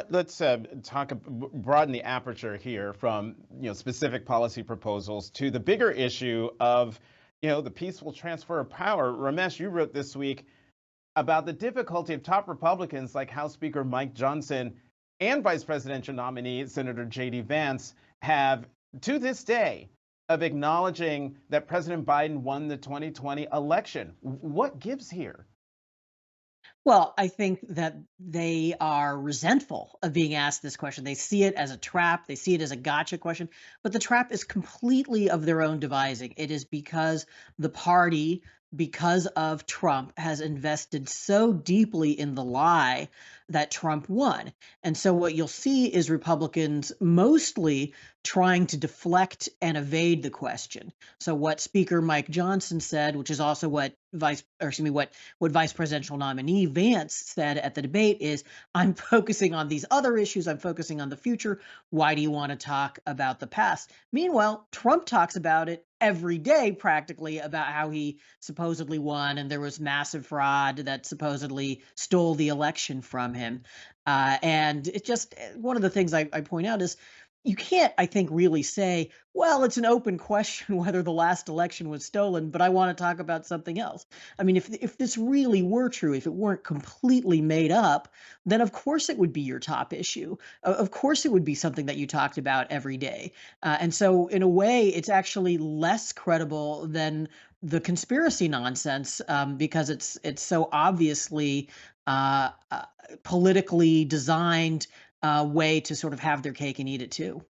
Let's broaden the aperture here from specific policy proposals to the bigger issue of the peaceful transfer of power. Ramesh, you wrote this week about the difficulty of top Republicans like House Speaker Mike Johnson and Vice Presidential nominee Senator J.D. Vance have, to this day, of acknowledging that President Biden won the 2020 election. What gives here? Well, I think that they are resentful of being asked this question. They see it as a trap. They see it as a gotcha question, but the trap is completely of their own devising. It is because the party, because of Trump, has invested so deeply in the lie that Trump won. And so what you'll see is Republicans mostly trying to deflect and evade the question. So what Speaker Mike Johnson said, which is also what what vice presidential nominee Vance said at the debate, is I'm focusing on these other issues. I'm focusing on the future. Why do you want to talk about the past? Meanwhile, Trump talks about it every day practically, about how he supposedly won and there was massive fraud that supposedly stole the election from him. And it just, one of the things I point out is, you can't, I think, really say, well, it's an open question whether the last election was stolen, but I want to talk about something else. I mean, if this really were true, if it weren't completely made up, then of course it would be your top issue. Of course it would be something that you talked about every day. And so in a way, it's actually less credible than the conspiracy nonsense, because it's so obviously politically designed way to sort of have their cake and eat it too.